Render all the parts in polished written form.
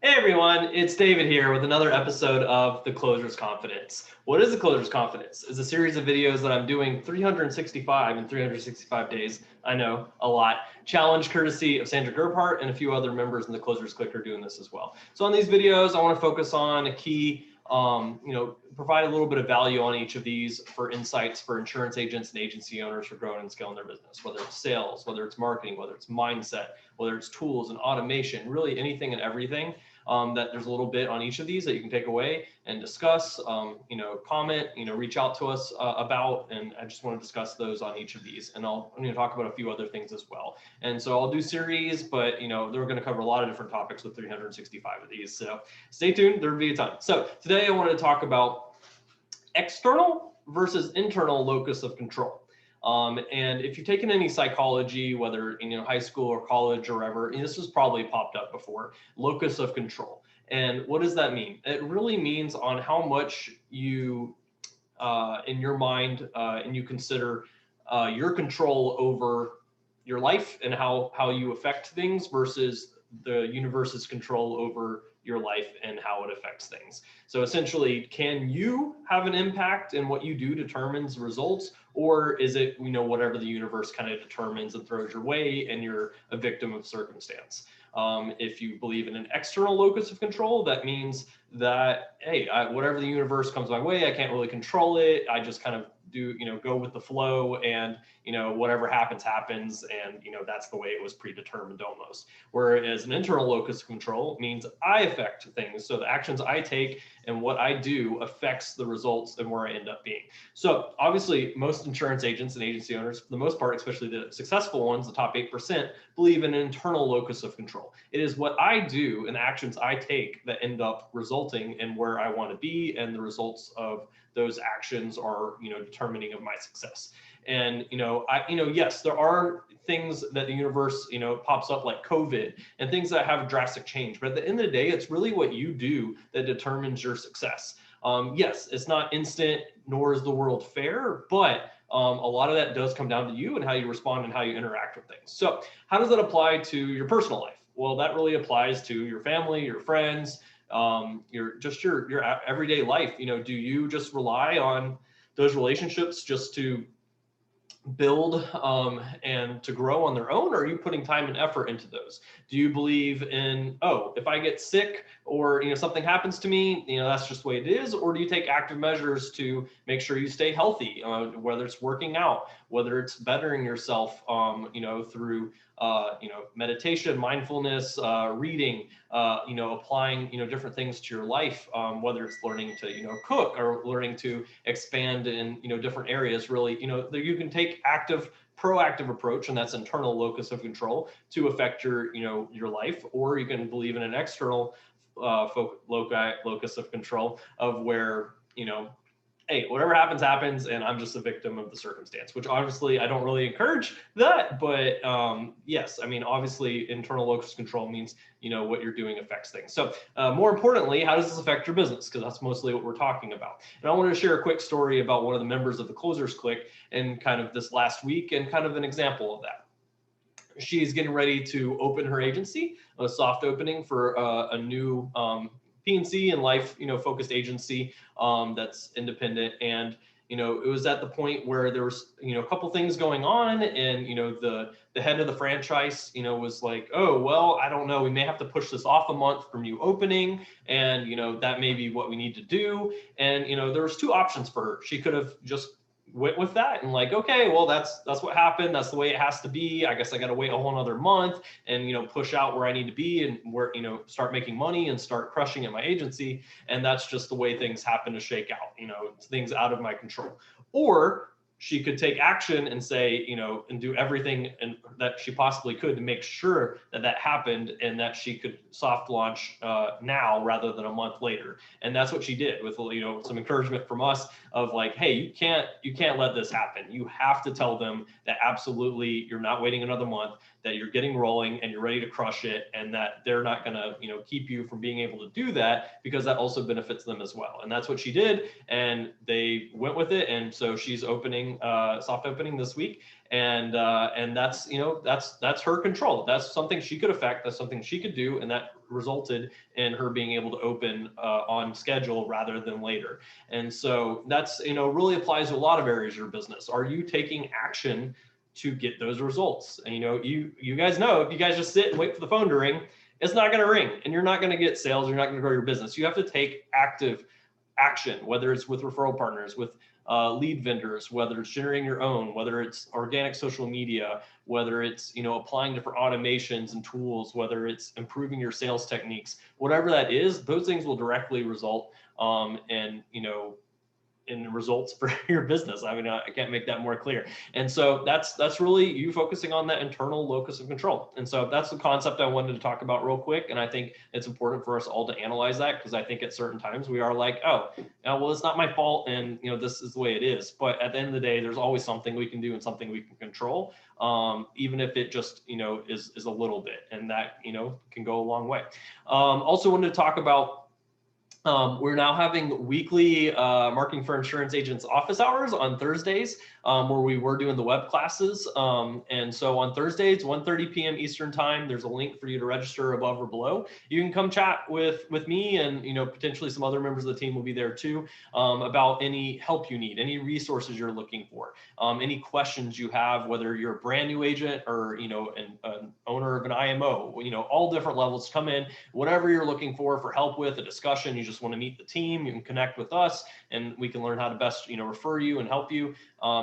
Hey everyone, it's David here with another episode of The Closer's Confidence. What is The Closer's Confidence? It's a series of videos that I'm doing 365 in 365 days. I know, a lot. Challenge courtesy of Sandra Gerhardt and a few other members in the Closer's Clique are doing this as well. So on these videos, I want to focus on a key, provide a little bit of value on each of these for insights for insurance agents and agency owners for growing and scaling their business, whether it's sales, whether it's marketing, whether it's mindset, whether it's tools and automation, really anything and everything. That there's a little bit on each of these that you can take away and discuss, comment, reach out to us about, and I just want to discuss those on each of these. And I'm going to talk about a few other things as well. And so I'll do series, but they're going to cover a lot of different topics with 365 of these. So stay tuned, there'll be a ton. So today I wanted to talk about external versus internal locus of control. And if you've taken any psychology, whether in high school or college or wherever, this has probably popped up before, locus of control. And what does that mean? It really means on how much you, in your mind, and you consider your control over your life and how you affect things versus the universe's control over your life and how it affects things. So essentially, can you have an impact in what you do determines results, or is it, whatever the universe kind of determines and throws your way and you're a victim of circumstance? If you believe in an external locus of control, that means that, hey, whatever the universe comes my way, I can't really control it. I just kind of do, go with the flow, and, whatever happens, happens. And, that's the way it was predetermined almost. Whereas an internal locus of control means I affect things. So the actions I take and what I do affects the results and where I end up being. So obviously most insurance agents and agency owners, for the most part, especially the successful ones, the top 8%, believe in an internal locus of control. It is what I do and actions I take that end up resulting in where I want to be, and the results of those actions are, determining of my success. And, yes, there are things that the universe, pops up like COVID and things that have drastic change. But at the end of the day, it's really what you do that determines your success. Yes, it's not instant, nor is the world fair, but a lot of that does come down to you and how you respond and how you interact with things. So how does that apply to your personal life? Well, that really applies to your family, your friends, your everyday life. Do you just rely on those relationships just to build and to grow on their own, or are you putting time and effort into those? Do you believe in, oh, if I get sick or something happens to me, that's just the way it is? Or do you take active measures to make sure you stay healthy, whether it's working out, whether it's bettering yourself through meditation, mindfulness, reading, applying applying different things to your life, whether it's learning to cook or learning to expand in different areas. Really, you can take active, proactive approach, and that's internal locus of control to affect your life, or you can believe in an external locus of control of where hey, whatever happens, happens, and I'm just a victim of the circumstance, which obviously I don't really encourage that. But yes, I mean, obviously internal locus control means, what you're doing affects things. So more importantly, how does this affect your business? Because that's mostly what we're talking about. And I wanted to share a quick story about one of the members of the Closers Clique and kind of this last week and kind of an example of that. She's getting ready to open her agency, a soft opening for a new P&C and life, focused agency that's independent. And, it was at the point where there was, a couple things going on, and, the head of the franchise, was like, oh, well, I don't know, we may have to push this off a month from you opening. And, that may be what we need to do. And, there was two options for her. She could have just went with that and like, okay, well, that's what happened. That's the way it has to be. I guess I got to wait a whole nother month and, push out where I need to be and where, start making money and start crushing at my agency. And that's just the way things happen to shake out, things out of my control. Or she could take action and say, and do everything that she possibly could to make sure that that happened and that she could soft launch now rather than a month later. And that's what she did with, some encouragement from us of like, hey, you can't let this happen. You have to tell them that absolutely you're not waiting another month, that you're getting rolling and you're ready to crush it, and that they're not going to, keep you from being able to do that, because that also benefits them as well. And that's what she did, and they went with it. And so she's opening, soft opening this week. And that's, that's her control. That's something she could affect. That's something she could do. And that resulted in her being able to open on schedule rather than later. And so that's, really applies to a lot of areas of your business. Are you taking action to get those results? And, you guys know, if you guys just sit and wait for the phone to ring, it's not going to ring, and you're not going to get sales. You're not going to grow your business. You have to take active action, whether it's with referral partners, with lead vendors, whether it's generating your own, whether it's organic social media, whether it's, applying different automations and tools, whether it's improving your sales techniques, whatever that is, those things will directly result in results for your business. I mean, I can't make that more clear. And so that's really you focusing on that internal locus of control. And so that's the concept I wanted to talk about real quick. And I think it's important for us all to analyze that, because I think at certain times we are like, oh, well, it's not my fault, and this is the way it is. But at the end of the day, there's always something we can do and something we can control, even if it just is a little bit, and that can go a long way. Also wanted to talk about, we're now having weekly marketing for insurance agents office hours on Thursdays, where we were doing the web classes. And so on Thursdays, 1:30 p.m. Eastern time, there's a link for you to register above or below. You can come chat with me, and potentially some other members of the team will be there too, about any help you need, any resources you're looking for, any questions you have, whether you're a brand new agent or an owner of an IMO, all different levels. Come in, whatever you're looking for help with, a discussion. You just want to meet the team, you can connect with us, and we can learn how to best refer you and help you.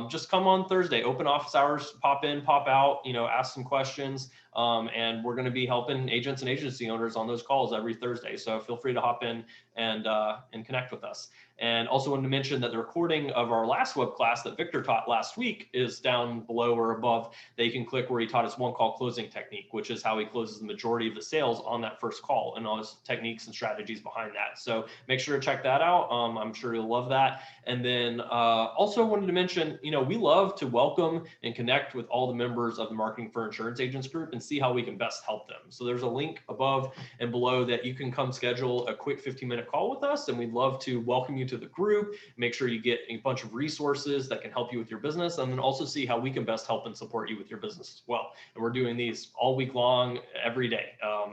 Just come on Thursday, open office hours, pop in, pop out, ask some questions, and we're going to be helping agents and agency owners on those calls every Thursday. So feel free to hop in and connect with us. And also wanted to mention that the recording of our last web class that Victor taught last week is down below or above. That you can click, where he taught us one call closing technique, which is how he closes the majority of the sales on that first call, and all his techniques and strategies behind that. So make sure to check that out. I'm sure you'll love that. And then also wanted to mention, we love to welcome and connect with all the members of the Marketing for Insurance Agents group and see how we can best help them. So there's a link above and below that you can come schedule a quick 15-minute call with us, and we'd love to welcome you to the group, make sure you get a bunch of resources that can help you with your business, and then also see how we can best help and support you with your business as well. And we're doing these all week long, every day.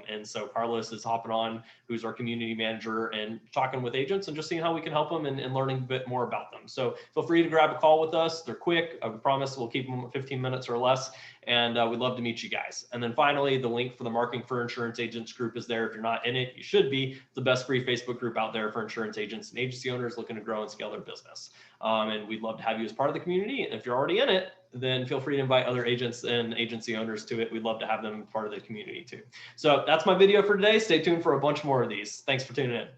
And so Carlos is hopping on, who's our community manager, and talking with agents and just seeing how we can help them and learning a bit more about them. So feel free to grab a call with us. They're quick. I promise we'll keep them 15 minutes or less. And we'd love to meet you guys. And then finally, the link for the Marketing for Insurance Agents group is there. If you're not in it, you should be. It's the best free Facebook group out there for insurance agents and agency owners looking to grow and scale their business. And we'd love to have you as part of the community. And if you're already in it, then feel free to invite other agents and agency owners to it. We'd love to have them part of the community too. So that's my video for today. Stay tuned for a bunch more of these. Thanks for tuning in.